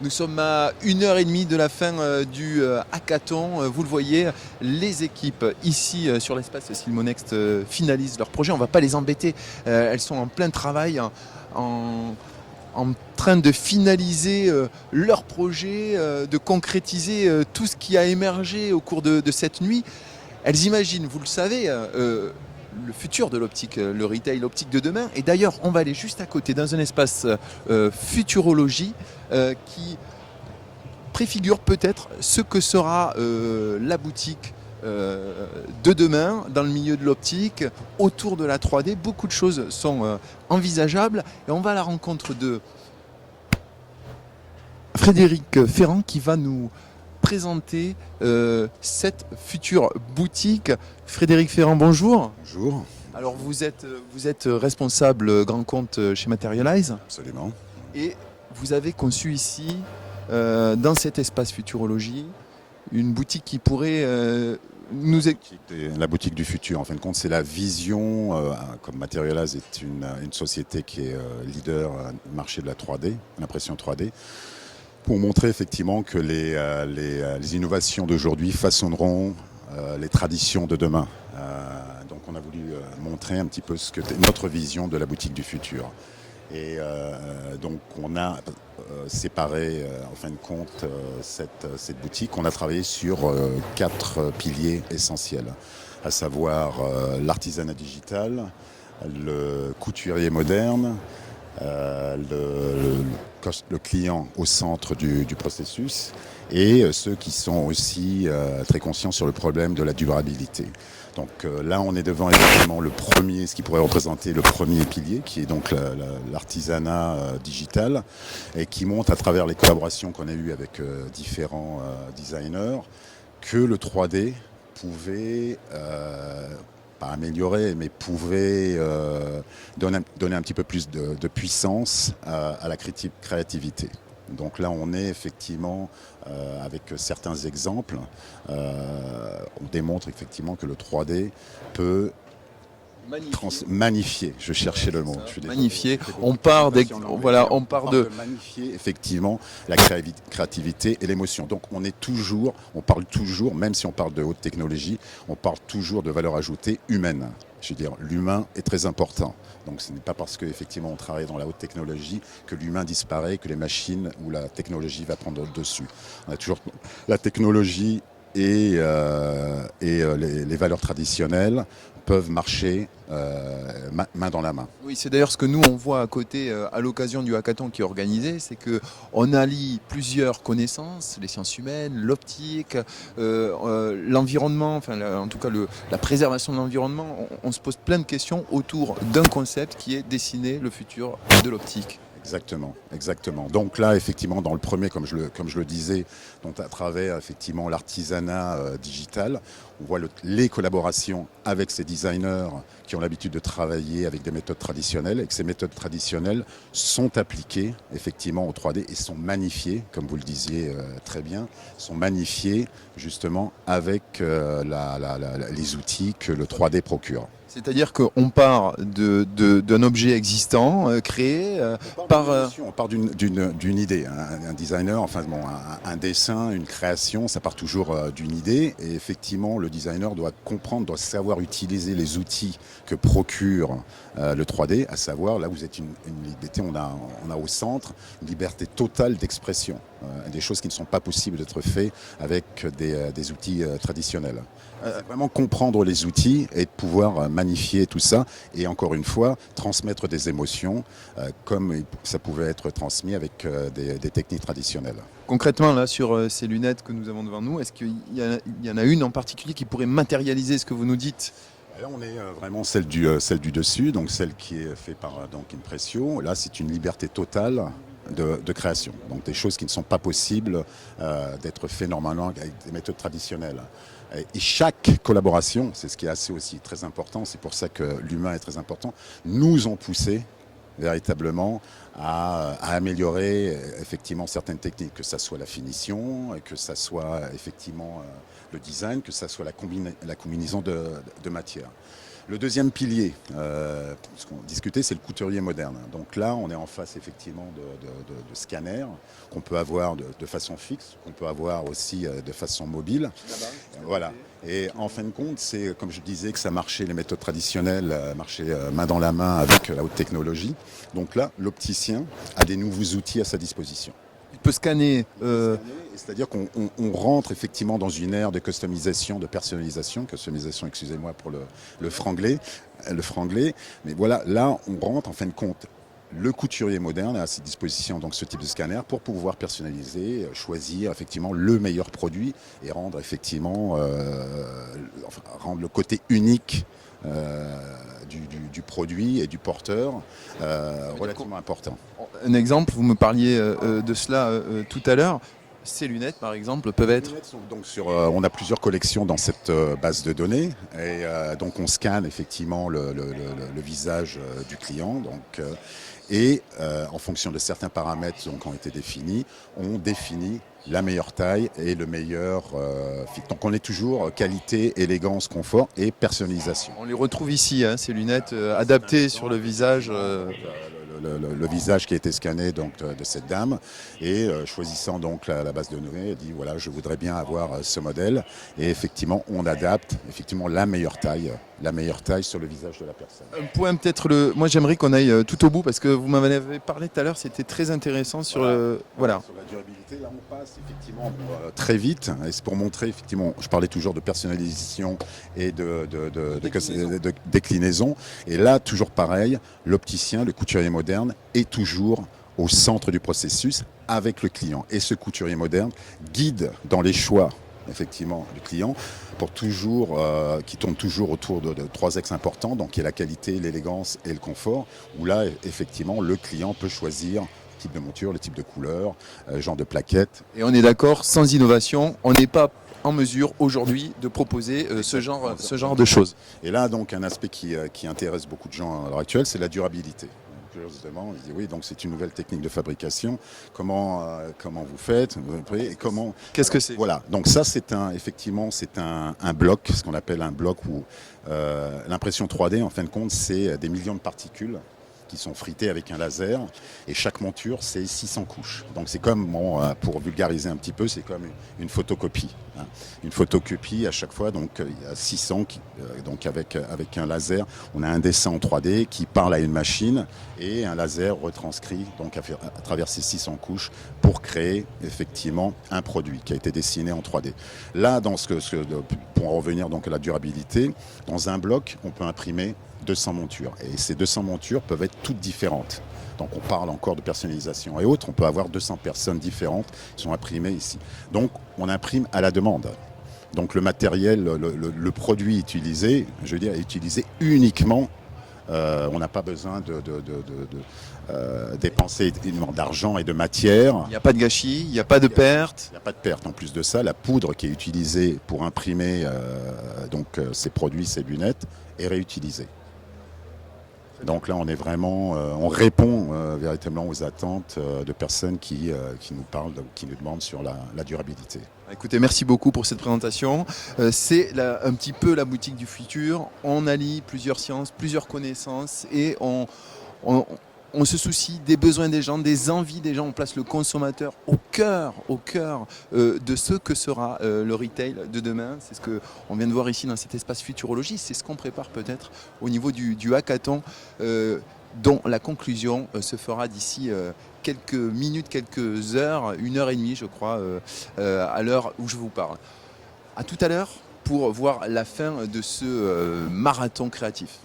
Nous sommes à 1h30 de la fin du hackathon. Vous le voyez, les équipes ici sur l'espace Silmonext finalisent leur projet. On ne va pas les embêter. Elles sont en plein travail, en train de finaliser leur projet, de concrétiser tout ce qui a émergé au cours de cette nuit. Elles imaginent, vous le savez, le futur de l'optique, le retail optique de demain. Et d'ailleurs, on va aller juste à côté dans un espace futurologie qui préfigure peut-être ce que sera la boutique de demain dans le milieu de l'optique, autour de la 3D. Beaucoup de choses sont envisageables et on va à la rencontre de Frédéric Ferrand qui va nous présenter cette future boutique. Frédéric Ferrand, bonjour. Bonjour. Alors vous êtes responsable grand compte chez Materialize. Absolument. Et vous avez conçu ici, dans cet espace futurologie, une boutique qui pourrait nous... La boutique du futur, en fin de compte, c'est la vision, comme Materialize est une société qui est leader du marché de la 3D, l'impression 3D, pour montrer effectivement que les innovations d'aujourd'hui façonneront les traditions de demain. Donc on a voulu montrer un petit peu ce que notre vision de la boutique du futur. Et donc on a séparé en fin de compte cette boutique. On a travaillé sur 4 piliers essentiels, à savoir l'artisanat digital, le couturier moderne, le client au centre du processus et ceux qui sont aussi très conscients sur le problème de la durabilité. Donc là, on est devant évidemment le premier, ce qui pourrait représenter le premier pilier, qui est donc l'artisanat digital, et qui montre à travers les collaborations qu'on a eues avec différents designers que le 3D pouvait, pas améliorer, mais pouvait donner un petit peu plus de puissance à la créativité. Donc là, on est effectivement, avec certains exemples, on démontre effectivement que le 3D peut magnifier. Je cherchais le mot. Magnifier. On part de magnifier effectivement la créativité et l'émotion. Donc on parle toujours, même si on parle de haute technologie, on parle toujours de valeur ajoutée humaine. Je veux dire, l'humain est très important. Donc ce n'est pas parce qu'effectivement on travaille dans la haute technologie que l'humain disparaît, que les machines ou la technologie va prendre le dessus. On a toujours la technologie et les valeurs traditionnelles peuvent marcher main dans la main. Oui, c'est d'ailleurs ce que nous on voit à côté à l'occasion du hackathon qui est organisé, c'est qu'on allie plusieurs connaissances, les sciences humaines, l'optique, l'environnement, enfin en tout cas la préservation de l'environnement. On se pose plein de questions autour d'un concept qui est dessiner le futur de l'optique. Exactement. Donc là, effectivement, dans le premier, comme je le disais, donc à travers effectivement l'artisanat digital, on voit les collaborations avec ces designers qui ont l'habitude de travailler avec des méthodes traditionnelles, et que ces méthodes traditionnelles sont appliquées effectivement au 3D et sont magnifiées, comme vous le disiez très bien, sont magnifiées justement avec les outils que le 3D procure. C'est-à-dire qu'on part d'un objet existant, créé par... On part d'une idée. Un designer, enfin bon, un dessin, une création, ça part toujours d'une idée. Et effectivement, le designer doit comprendre, doit savoir utiliser les outils que procure le 3D, à savoir, là vous êtes une liberté, on a au centre une liberté totale d'expression. Des choses qui ne sont pas possibles d'être faites avec des outils traditionnels. Vraiment comprendre les outils et de pouvoir magnifier tout ça et encore une fois transmettre des émotions comme ça pouvait être transmis avec des techniques traditionnelles. Concrètement, là, sur ces lunettes que nous avons devant nous, est-ce qu'il y en a une en particulier qui pourrait matérialiser ce que vous nous dites ? Là, on est vraiment celle du dessus, donc celle qui est faite par Impressio. Là, c'est une liberté totale de création. Donc des choses qui ne sont pas possibles d'être faites normalement avec des méthodes traditionnelles. Et chaque collaboration, c'est ce qui est assez aussi très important, c'est pour ça que l'humain est très important, nous ont poussé véritablement à améliorer effectivement certaines techniques, que ça soit la finition, que ça soit effectivement le design, que ça soit la combinaison de matières. Le deuxième pilier, ce qu'on discutait, c'est le couturier moderne. Donc là, on est en face effectivement de scanners qu'on peut avoir de façon fixe, qu'on peut avoir aussi de façon mobile. Voilà. Et en fin de compte, c'est comme je disais que ça marchait, les méthodes traditionnelles marchaient main dans la main avec la haute technologie. Donc là, l'opticien a des nouveaux outils à sa disposition. Il peut scanner. C'est-à-dire qu'on rentre effectivement dans une ère de customisation, de personnalisation, excusez-moi pour le franglais, mais voilà, là on rentre en fin de compte. Le couturier moderne a à ses dispositions donc ce type de scanner pour pouvoir personnaliser, choisir effectivement le meilleur produit et rendre effectivement rendre le côté unique du produit et du porteur relativement important. Un exemple, vous me parliez de cela tout à l'heure. Ces lunettes, par exemple, peuvent être... On a plusieurs collections dans cette base de données. Et donc, on scanne effectivement le visage du client. Et en fonction de certains paramètres qui ont été définis, on définit la meilleure taille et le meilleur fit. Donc, on est toujours qualité, élégance, confort et personnalisation. On les retrouve ici, hein, ces lunettes adaptées sur le visage. Le visage qui a été scanné donc, de cette dame et choisissant donc la base de données, elle dit voilà, je voudrais bien avoir ce modèle et effectivement on adapte effectivement la meilleure taille sur le visage de la personne. Un point peut-être, moi j'aimerais qu'on aille tout au bout parce que vous m'avez parlé tout à l'heure, c'était très intéressant sur voilà. Sur la durabilité, là on passe effectivement très vite et c'est pour montrer effectivement, je parlais toujours de personnalisation et de déclinaison et là toujours pareil, l'opticien, le couturier moderne est toujours au centre du processus avec le client. Et ce couturier moderne guide dans les choix effectivement du client pour toujours, qui tourne toujours autour de trois axes importants, donc qui est la qualité, l'élégance et le confort, où là effectivement le client peut choisir le type de monture, le type de couleur, genre de plaquette. Et on est d'accord, sans innovation, on n'est pas en mesure aujourd'hui de proposer ce genre de choses. Et là donc un aspect qui intéresse beaucoup de gens à l'heure actuelle, c'est la durabilité. Justement, il dit oui, donc c'est une nouvelle technique de fabrication. Comment vous faites et comment... Qu'est-ce que c'est ? Voilà, donc ça c'est un bloc, ce qu'on appelle un bloc où l'impression 3D, en fin de compte, c'est des millions de particules qui sont fritées avec un laser et chaque monture c'est 600 couches. Donc c'est comme, pour vulgariser un petit peu, c'est comme une photocopie. Hein. Une photocopie à chaque fois, donc il y a 600, donc avec un laser, on a un dessin en 3D qui parle à une machine et un laser retranscrit donc à travers ces 600 couches pour créer effectivement un produit qui a été dessiné en 3D. Là, pour en revenir donc à la durabilité, dans un bloc, on peut imprimer 200 montures. Et ces 200 montures peuvent être toutes différentes. Donc on parle encore de personnalisation et autres. On peut avoir 200 personnes différentes qui sont imprimées ici. Donc on imprime à la demande. Donc le matériel, le produit utilisé, je veux dire, est utilisé uniquement. On n'a pas besoin de dépenser énormément d'argent et de matière. Il n'y a pas de gâchis, il n'y a pas de perte. Il n'y a pas de perte. En plus de ça, la poudre qui est utilisée pour imprimer ces produits, ces lunettes, est réutilisée. Donc là, on est vraiment, on répond véritablement aux attentes de personnes qui nous parlent, qui nous demandent sur la durabilité. Écoutez, merci beaucoup pour cette présentation. C'est un petit peu la boutique du futur. On allie plusieurs sciences, plusieurs connaissances et on se soucie des besoins des gens, des envies des gens. On place le consommateur au cœur de ce que sera le retail de demain. C'est ce qu'on vient de voir ici dans cet espace futurologie. C'est ce qu'on prépare peut-être au niveau du hackathon, dont la conclusion se fera d'ici quelques minutes, quelques heures, 1h30 je crois, à l'heure où je vous parle. À tout à l'heure pour voir la fin de ce marathon créatif.